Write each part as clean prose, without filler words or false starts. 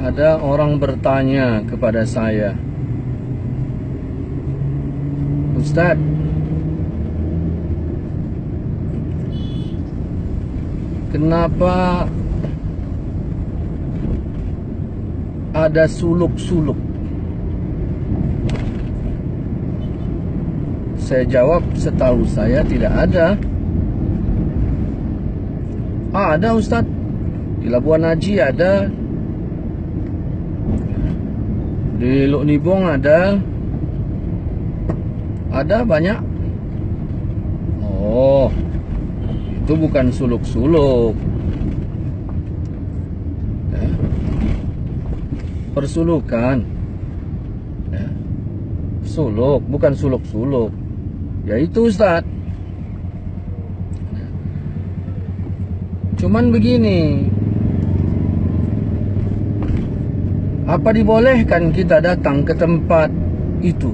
Ada orang bertanya kepada saya, Ustadz, kenapa ada suluk-suluk? Saya jawab, setahu saya tidak ada. Ada Ustadz, di Labuan Haji ada, di Luk Nibong ada banyak. Oh, itu bukan suluk-suluk ya. Persulukan ya. Suluk, bukan suluk-suluk. Ya itu Ustadz. Cuman begini, apa dibolehkan kita datang ke tempat itu?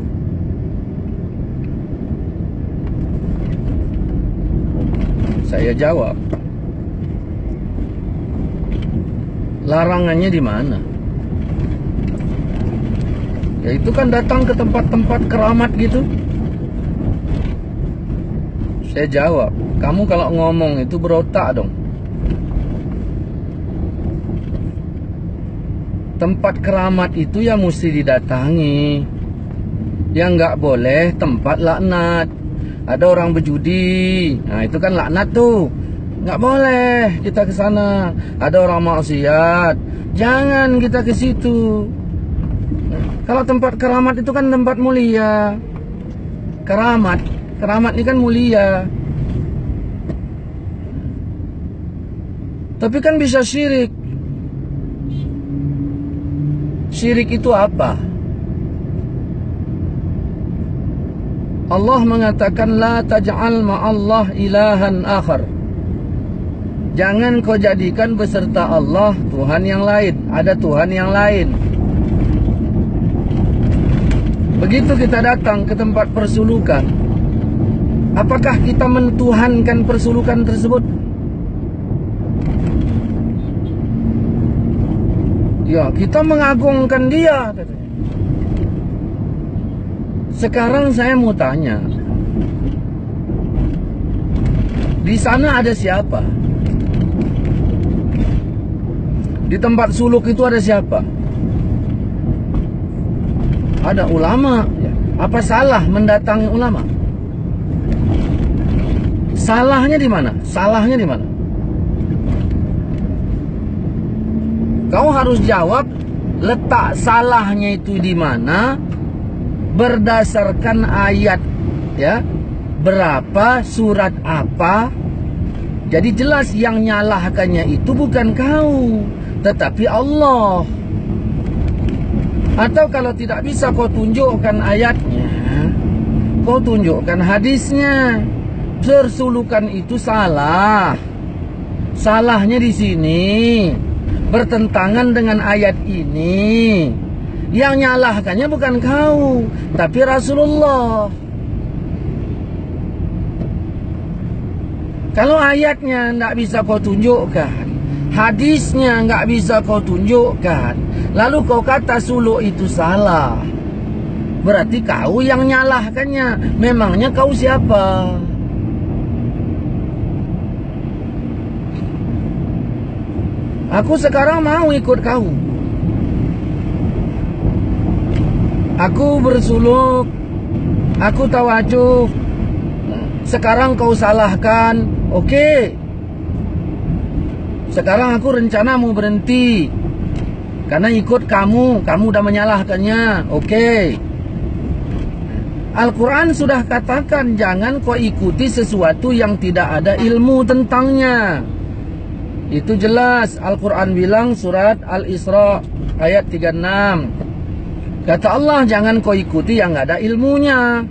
Saya jawab, larangannya di mana? Ya itu kan datang ke tempat-tempat keramat gitu. Saya jawab, kamu kalau ngomong itu berotak dong. Tempat keramat itu ya mesti didatangi. Yang nggak boleh tempat laknat. Ada orang berjudi, nah itu kan laknat tuh, nggak boleh kita ke sana. Ada orang maksiat, jangan kita ke situ. Kalau tempat keramat itu kan tempat mulia. Keramat ini kan mulia. Tapi kan bisa syirik. Syirik itu apa? Allah mengatakan la taj'al ma'allah ilahan akhar. Jangan kau jadikan beserta Allah Tuhan yang lain. Ada Tuhan yang lain. Begitu kita datang ke tempat persulukan, apakah kita mentuhankan persulukan tersebut? Ya, kita mengagungkan dia katanya. Sekarang saya mau tanya, di sana ada siapa? Di tempat suluk itu ada siapa? Ada ulama. Apa salah mendatangi ulama? Salahnya di mana? Salahnya di mana? Kau harus jawab letak salahnya itu di mana berdasarkan ayat ya. Berapa, surat apa. Jadi jelas yang nyalahkannya itu bukan kau, tetapi Allah. Atau kalau tidak bisa kau tunjukkan ayatnya, kau tunjukkan hadisnya. Persulukan itu salah. Salahnya di sini. Bertentangan dengan ayat ini. Yang nyalahkannya bukan kau, tapi Rasulullah. Kalau ayatnya tidak bisa kau tunjukkan, hadisnya nggak bisa kau tunjukkan, lalu kau kata suluk itu salah, berarti kau yang nyalahkannya. Memangnya kau siapa? Aku sekarang mau ikut kau. Aku bersuluk, aku tawajuh. Sekarang kau salahkan, oke. Sekarang aku rencana mau berhenti karena ikut kamu udah menyalahkannya, oke. Al-Quran sudah katakan jangan kau ikuti sesuatu yang tidak ada ilmu tentangnya. Itu jelas. Al-Quran bilang surat Al-Isra ayat 36. Kata Allah jangan kau ikuti yang nggak ada ilmunya.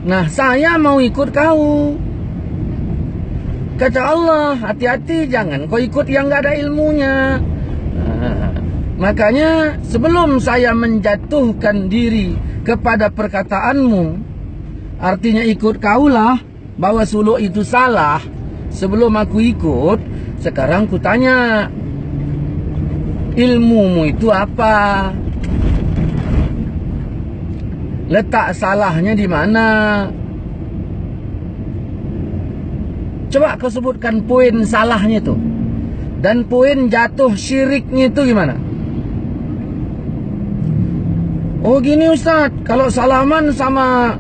Nah saya mau ikut kau. Kata Allah hati-hati jangan kau ikut yang nggak ada ilmunya. Makanya sebelum saya menjatuhkan diri kepada perkataanmu, artinya ikut kaulah, bahwa suluk itu salah, sebelum aku ikut, sekarang ku tanya, Ilmumu itu apa? Letak salahnya di mana? Coba kau sebutkan poin salahnya itu. Dan poin jatuh syiriknya itu gimana? Oh gini Ustaz, kalau salaman sama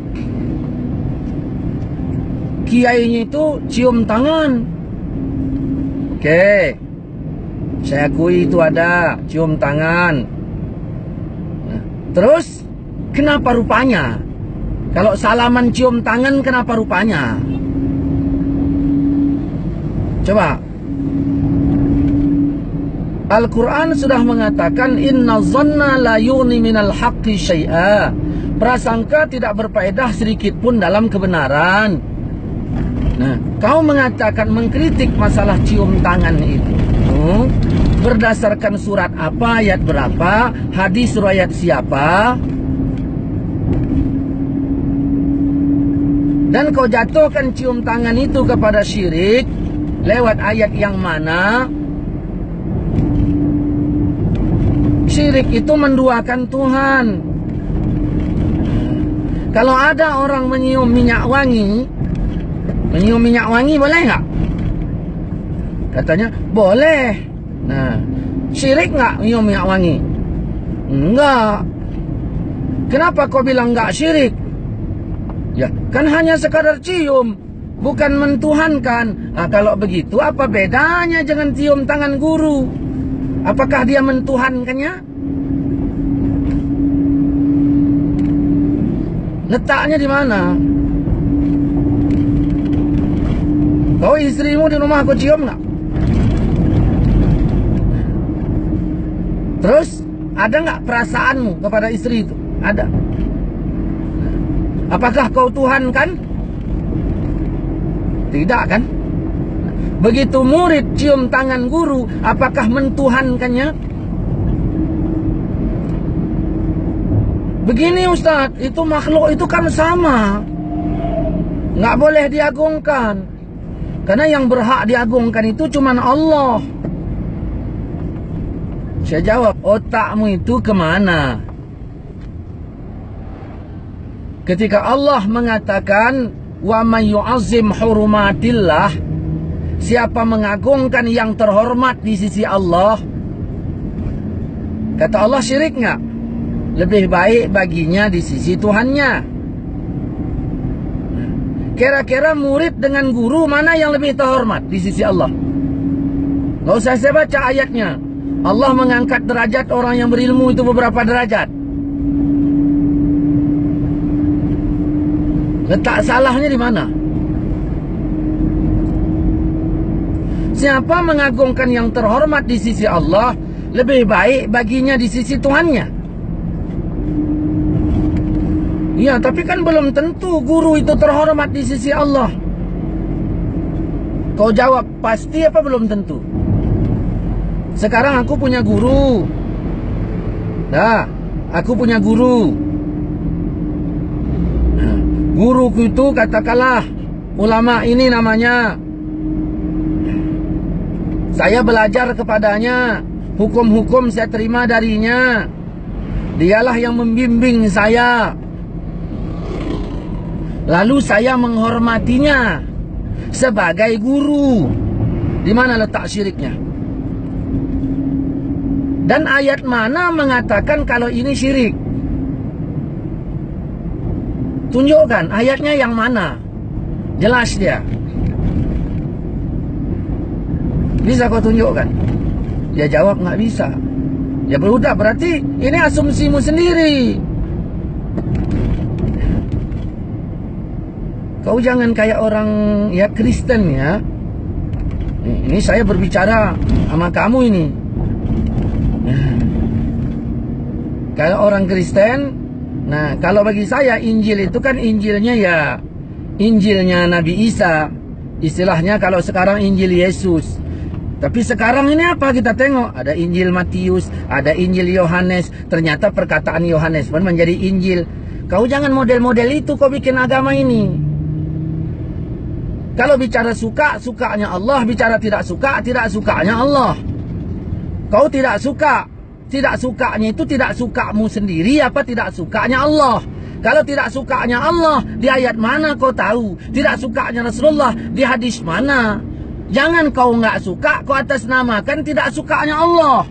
kiainya itu cium tangan. Oke, saya akui itu ada cium tangan. Nah, terus kenapa rupanya? Kalau salaman cium tangan kenapa rupanya? Coba. Al-Quran sudah mengatakan inna dhanna la yughni minal haqqi syai'a. Prasangka tidak berfaedah sedikit pun dalam kebenaran. Nah, kau mengatakan mengkritik masalah cium tangan itu berdasarkan surat apa, ayat berapa, hadis riwayat siapa? Dan kau jatuhkan cium tangan itu kepada syirik lewat ayat yang mana? Syirik itu menduakan Tuhan. Kalau ada orang menyium minyak wangi boleh nggak? Katanya boleh. Nah, syirik nggak menyium minyak wangi? Enggak. Kenapa kau bilang nggak syirik? Ya, kan hanya sekadar cium, bukan mentuhankan. Nah, kalau begitu apa bedanya dengan cium tangan guru? Apakah dia mentuhankannya? Letaknya di mana? Kau istrimu di rumah kau cium nggak? Terus ada nggak perasaanmu kepada istri itu? Ada. Apakah kau Tuhan kan? Tidak kan? Begitu murid cium tangan guru, apakah mentuhankannya? Begini Ustaz, itu makhluk itu kan sama, nggak boleh diagungkan. Karena yang berhak diagungkan itu cuma Allah. Saya jawab, otakmu itu kemana? Ketika Allah mengatakan wa may yu'azzim hurumatillah, siapa mengagungkan yang terhormat di sisi Allah, kata Allah syirik nggak? Lebih baik baginya di sisi Tuhannya. Kira-kira murid dengan guru mana yang lebih terhormat di sisi Allah? Nggak usah saya baca ayatnya. Allah mengangkat derajat orang yang berilmu itu beberapa derajat. Letak salahnya di mana? Siapa mengagungkan yang terhormat di sisi Allah, lebih baik baginya di sisi Tuhannya. Ya, tapi kan belum tentu guru itu terhormat di sisi Allah. Kau jawab, pasti apa belum tentu? Sekarang aku punya guru. Nah, aku punya guru. Guruku itu katakanlah ulama ini namanya. Saya belajar kepadanya, hukum-hukum saya terima darinya. Dialah yang membimbing saya. Lalu saya menghormatinya sebagai guru. Di mana letak syiriknya? Dan ayat mana mengatakan kalau ini syirik? Tunjukkan ayatnya yang mana? Jelas dia. Bisa kau tunjukkan? Dia jawab nggak bisa. Ya berudah, berarti ini asumsimu sendiri. Kau jangan kayak orang ya Kristen ya. Ini saya berbicara sama kamu ini. Kalau orang Kristen, nah kalau bagi saya Injil itu kan Injilnya ya Injilnya Nabi Isa. Istilahnya kalau sekarang Injil Yesus. Tapi sekarang ini apa kita tengok? Ada Injil Matius, ada Injil Yohanes. Ternyata perkataan Yohanes pun menjadi Injil. Kau jangan model-model itu kau bikin agama ini. Kalau bicara suka, sukanya Allah. Bicara tidak suka, tidak sukanya Allah. Kau tidak suka. Tidak sukanya itu tidak sukamu sendiri apa tidak sukanya Allah? Kalau tidak sukanya Allah, di ayat mana kau tahu? Tidak sukanya Rasulullah, di hadis mana? Jangan kau nggak suka, kau atas namakan tidak sukanya Allah.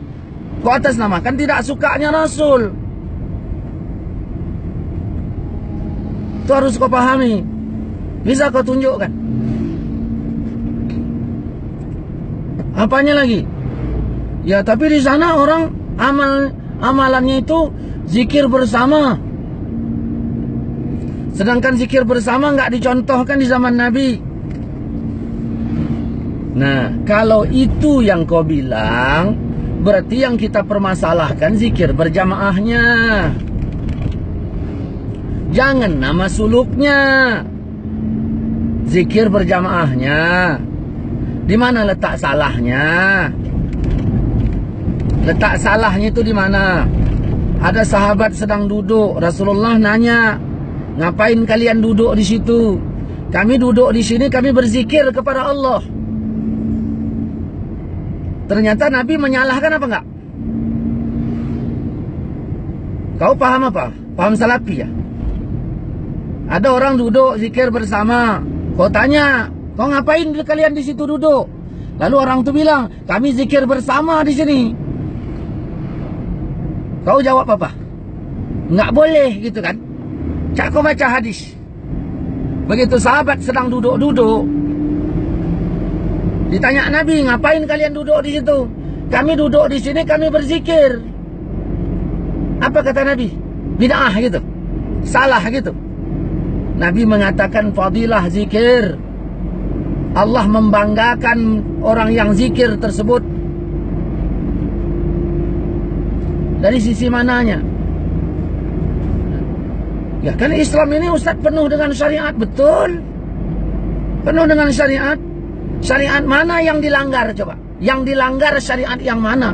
Kau atas namakan tidak sukanya Rasul. Itu harus kau pahami. Bisa kau tunjukkan? Apanya lagi? Ya, tapi di sana orang amalannya itu zikir bersama. Sedangkan zikir bersama nggak dicontohkan di zaman Nabi. Nah, kalau itu yang kau bilang, berarti yang kita permasalahkan zikir berjamaahnya. Jangan nama suluknya. Zikir berjamaahnya. Di mana letak salahnya? Letak salahnya itu di mana? Ada sahabat sedang duduk, Rasulullah nanya, "Ngapain kalian duduk di situ?" "Kami duduk di sini, kami berzikir kepada Allah." Ternyata Nabi menyalahkan apa enggak? Kau paham apa? Paham salafi ya? Ada orang duduk zikir bersama. Kau tanya, "Kau ngapain kalian di situ duduk?" Lalu orang itu bilang, "Kami zikir bersama di sini." Kau jawab apa? Nggak boleh gitu kan? Cak kau baca hadis. Begitu sahabat sedang duduk-duduk, ditanya Nabi, "Ngapain kalian duduk di situ?" "Kami duduk di sini, kami berzikir." Apa kata Nabi? Bid'ah gitu. Salah gitu. Nabi mengatakan fadilah zikir. Allah membanggakan orang yang zikir tersebut. Dari sisi mananya? Ya kan Islam ini Ustaz penuh dengan syariat. Betul. Penuh dengan syariat. Syariat mana yang dilanggar coba? Yang dilanggar syariat yang mana?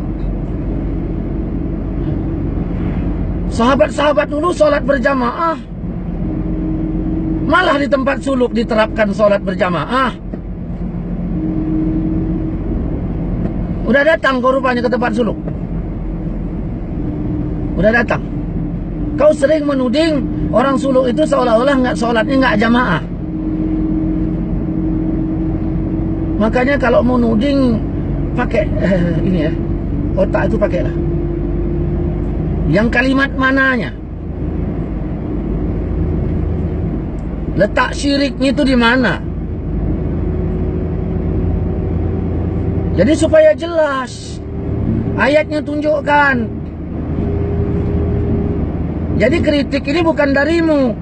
Sahabat-sahabat dulu sholat berjamaah. Malah di tempat suluk diterapkan sholat berjamaah. Udah datang kau rupanya ke tempat suluk. Udah datang. Kau sering menuding orang suluk itu seolah-olah sholatnya nggak jamaah. Makanya kalau mau nuding pakai ini ya, otak itu pakailah. Yang kalimat mananya? Letak syiriknya itu di mana? Jadi supaya jelas, ayatnya tunjukkan. Jadi kritik ini bukan darimu,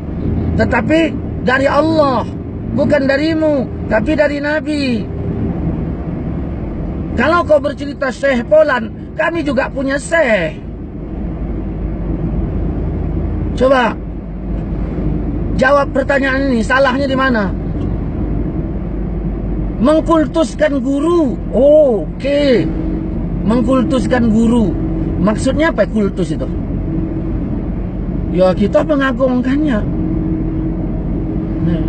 tetapi dari Allah. Bukan darimu, tapi dari Nabi. Kalau kau bercerita Syekh Polan, kami juga punya Syekh. Coba jawab pertanyaan ini, salahnya di mana? Mengkultuskan guru. Oh, oke. Mengkultuskan guru. Maksudnya apa kultus itu? Ya kita mengagungkannya. Nah.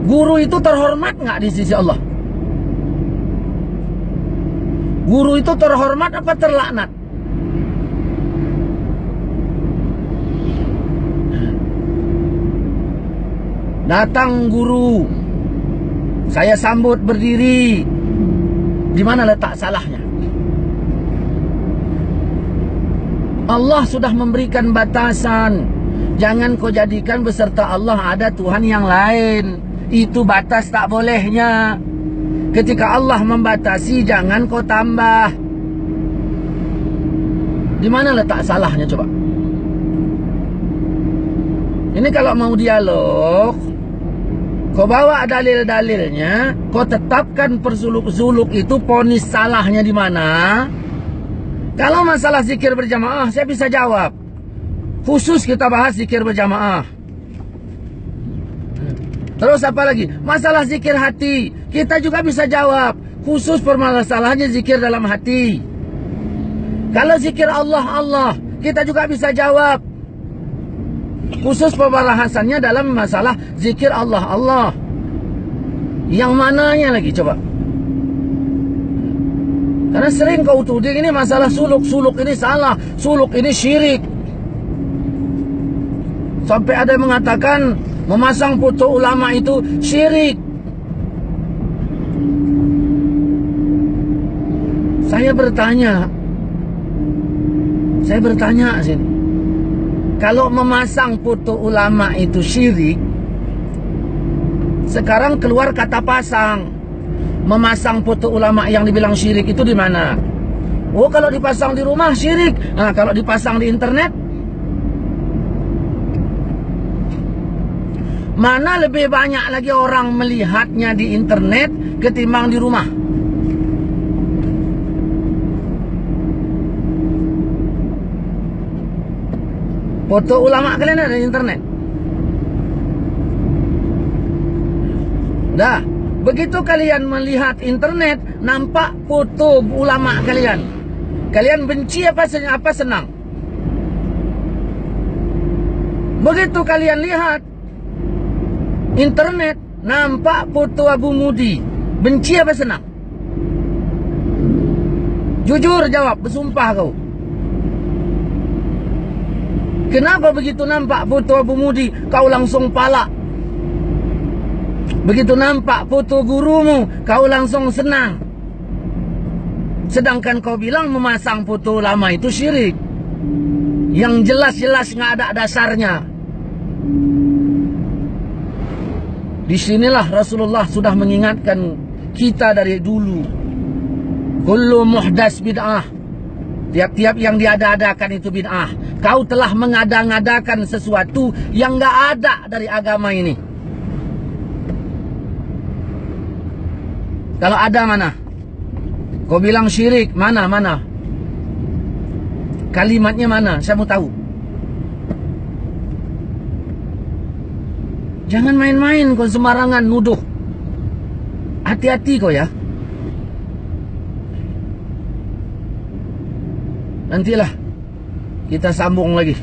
Guru itu terhormat nggak di sisi Allah? Guru itu terhormat apa terlaknat? Datang guru, saya sambut berdiri. Di mana letak salahnya? Allah sudah memberikan batasan. Jangan kau jadikan beserta Allah ada Tuhan yang lain. Itu batas tak bolehnya. Ketika Allah membatasi, jangan kau tambah. Di mana letak salahnya coba? Ini kalau mau dialog, kau bawa dalil-dalilnya, kau tetapkan persuluk-suluk itu ponis salahnya di mana. Kalau masalah zikir berjamaah, saya bisa jawab. Khusus kita bahas zikir berjamaah. Terus apa lagi? Masalah zikir hati, kita juga bisa jawab. Khusus permasalahannya zikir dalam hati. Kalau zikir Allah, Allah, kita juga bisa jawab. Khusus pembahasannya dalam masalah zikir Allah, Allah. Yang mananya lagi coba? Karena sering kau tuding ini masalah suluk. Suluk ini salah. Suluk ini syirik. Sampai ada yang mengatakan memasang foto ulama itu syirik. Saya bertanya sini. Kalau memasang foto ulama itu syirik, sekarang keluar kata pasang. Memasang foto ulama yang dibilang syirik itu di mana? Oh, kalau dipasang di rumah syirik. Nah, kalau dipasang di internet, mana lebih banyak lagi orang melihatnya di internet ketimbang di rumah? Foto ulama kalian ada di internet? Dah, begitu kalian melihat internet, nampak foto ulama kalian. Kalian benci apa senang? Begitu kalian lihat internet, nampak foto Abu Mudi, benci apa senang? Jujur jawab, bersumpah kau. Kenapa begitu nampak foto Abu Mudi, kau langsung palak? Begitu nampak foto gurumu, kau langsung senang. Sedangkan kau bilang memasang foto ulama itu syirik, yang jelas-jelas nggak ada dasarnya. Disinilah Rasulullah sudah mengingatkan kita dari dulu. Kullu muhdas bid'ah. Tiap-tiap yang diada-adakan itu bid'ah. Kau telah mengada-ngadakan sesuatu yang nggak ada dari agama ini. Kalau ada mana? Kau bilang syirik, mana? Kalimatnya mana? Saya mau tahu. Jangan main-main kau sembarangan nuduh. Hati-hati kau ya. Nantilah kita sambung lagi.